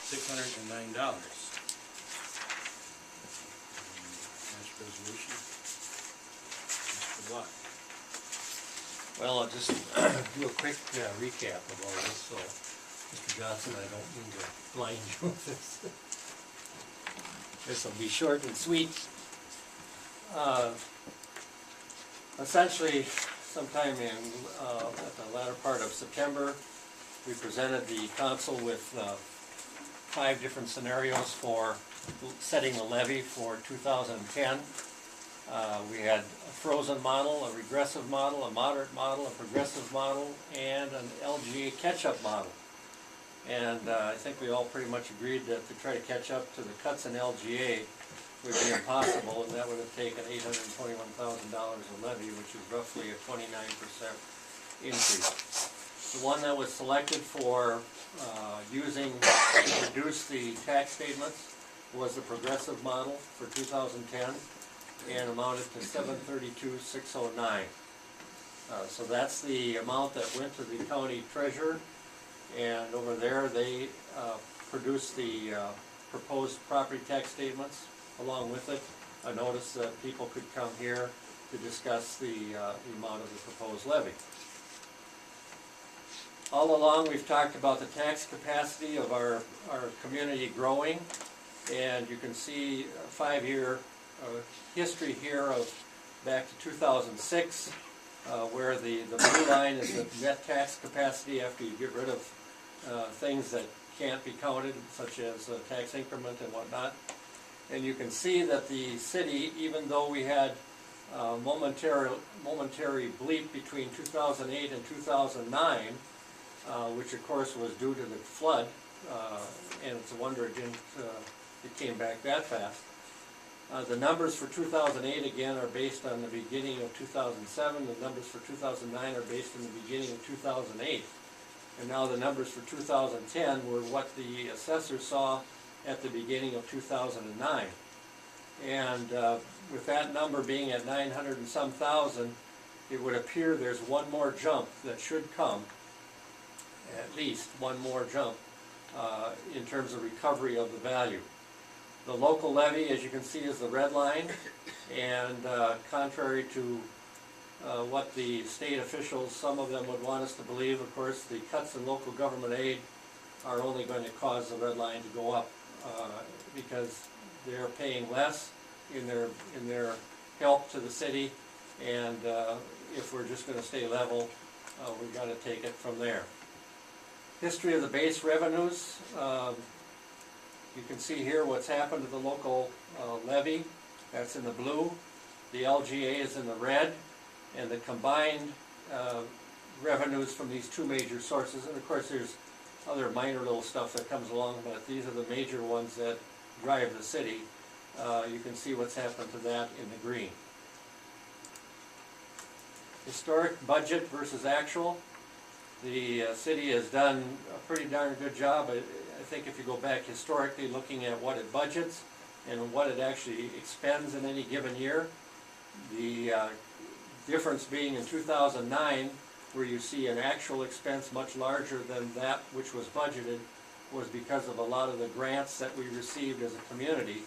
$609. Last resolution. Mr. Block. Well, I'll just do a quick recap of all this, so Mr. Johnson, I don't mean to blind you with this. This will be short and sweet. Essentially, sometime in at the latter part of September, we presented the council with 5 different scenarios for setting the levy for 2010. We had a frozen model, a regressive model, a moderate model, a progressive model, and an LGA catch-up model. And I think we all pretty much agreed that to try to catch up to the cuts in LGA would be impossible, and that would have taken $821,000 a levy, which is roughly a 29% increase. The one that was selected for using to reduce the tax statements was the progressive model for 2010 and amounted to $732,609. So that's the amount that went to the county treasurer, and over there they produced the proposed property tax statements along with it. I noticed that people could come here to discuss the amount of the proposed levy. All along we've talked about the tax capacity of our community growing, and you can see a 5-year history here of back to 2006, where the blue line is the net tax capacity after you get rid of things that can't be counted, such as tax increment and whatnot. And you can see that the city, even though we had a momentary bleep between 2008 and 2009, which of course was due to the flood, and it's a wonder it came back that fast. The numbers for 2008 again are based on the beginning of 2007. The numbers for 2009 are based on the beginning of 2008. And now the numbers for 2010 were what the assessor saw at the beginning of 2009. And with that number being at 900 and some thousand, it would appear there's one more jump that should come, at least one more jump in terms of recovery of the value. The local levy, as you can see, is the red line, and contrary to what the state officials, some of them would want us to believe, of course, the cuts in local government aid are only going to cause the red line to go up because they're paying less in their help to the city, and if we're just going to stay level, we've got to take it from there. History of the base revenues. You can see here what's happened to the local levy. That's in the blue. The LGA is in the red, and the combined revenues from these 2 major sources, and of course there's other minor little stuff that comes along, but these are the major ones that drive the city. You can see what's happened to that in the green. Historic budget versus actual. The city has done a pretty darn good job. I think if you go back historically looking at what it budgets and what it actually expends in any given year, the difference being in 2009, where you see an actual expense much larger than that which was budgeted, was because of a lot of the grants that we received as a community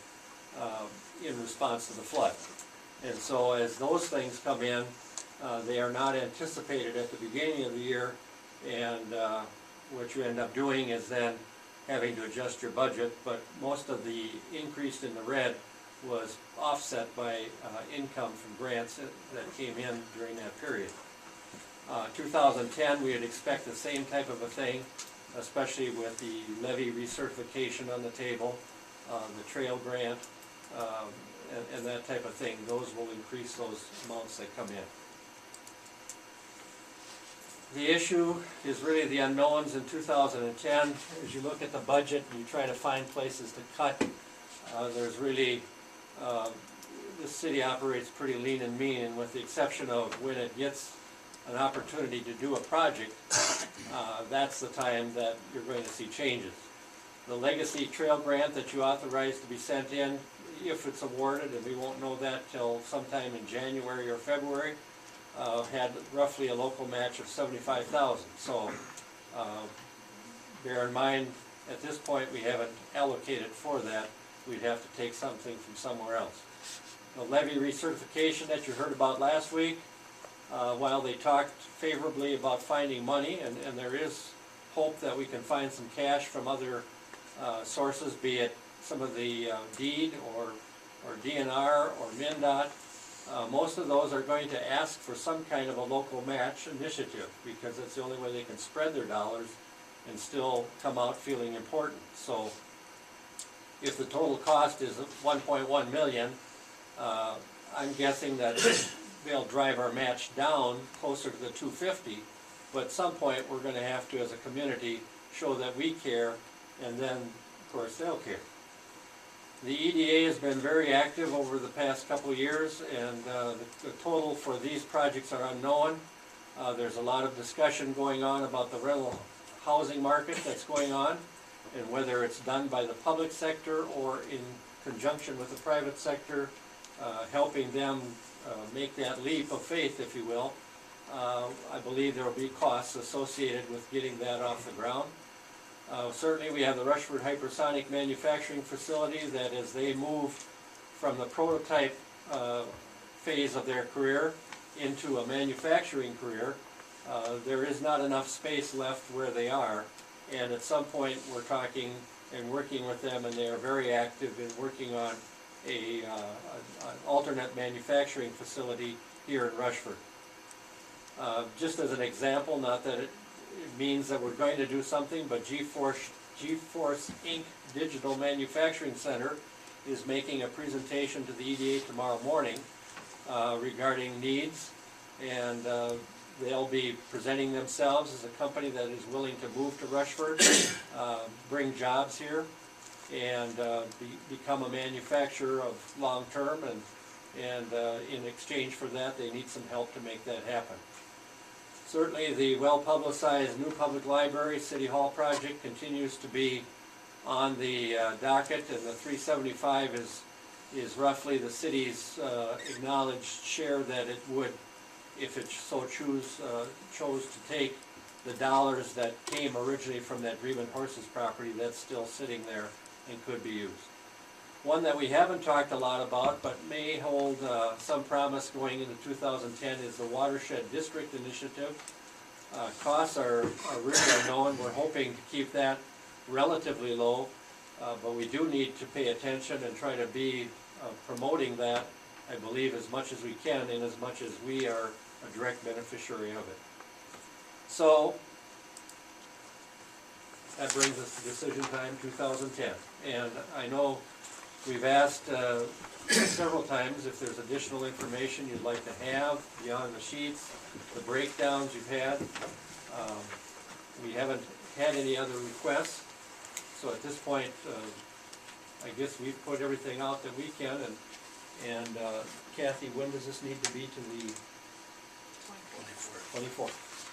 in response to the flood. And so as those things come in, they are not anticipated at the beginning of the year, and what you end up doing is then having to adjust your budget, but most of the increase in the red was offset by income from grants that came in during that period. 2010, we would expect the same type of a thing, especially with the levy recertification on the table, the trail grant, and that type of thing. Those will increase those amounts that come in. The issue is really the unknowns in 2010. As you look at the budget and you try to find places to cut, there's really, the city operates pretty lean and mean, and with the exception of when it gets an opportunity to do a project, that's the time that you're going to see changes. The legacy trail grant that you authorized to be sent in, if it's awarded, and we won't know that till sometime in January or February, had roughly a local match of $75,000. So bear in mind, at this point, we haven't allocated for that. We'd have to take something from somewhere else. The levy recertification that you heard about last week, while they talked favorably about finding money, and there is hope that we can find some cash from other sources, be it some of the deed or DNR or MnDOT, most of those are going to ask for some kind of a local match initiative, because it's the only way they can spread their dollars and still come out feeling important. So if the total cost is 1.1 million, I'm guessing that they'll drive our match down closer to the 250, but at some point we're going to have to, as a community, show that we care, and then of course they'll care. The EDA has been very active over the past couple of years, and the total for these projects are unknown. There's a lot of discussion going on about the rental housing market that's going on, and whether it's done by the public sector or in conjunction with the private sector, helping them make that leap of faith, if you will. I believe there will be costs associated with getting that off the ground. Certainly we have the Rushford Hypersonic Manufacturing Facility that, as they move from the prototype phase of their career into a manufacturing career, there is not enough space left where they are, and at some point we're talking and working with them, and they are very active in working on an alternate manufacturing facility here in Rushford. Just as an example, not that it means that we're going to do something, but G-Force Inc. Digital Manufacturing Center is making a presentation to the EDA tomorrow morning regarding needs, and they'll be presenting themselves as a company that is willing to move to Rushford, bring jobs here, and become a manufacturer of long-term, and in exchange for that they need some help to make that happen. Certainly the well-publicized new public library City Hall project continues to be on the docket, and the 375 is roughly the city's acknowledged share that it would, if it so chose to take the dollars that came originally from that Greben Horses property that's still sitting there and could be used. One that we haven't talked a lot about but may hold some promise going into 2010 is the Watershed District Initiative. Costs are really unknown. We're hoping to keep that relatively low, but we do need to pay attention and try to be promoting that, I believe, as much as we can, in as much as we are a direct beneficiary of it. So that brings us to decision time 2010. And I know we've asked several times if there's additional information you'd like to have beyond the sheets, the breakdowns you've had. We haven't had any other requests, so at this point, I guess we've put everything out that we can. And Kathy, when does this need to be to the 24th? 24th.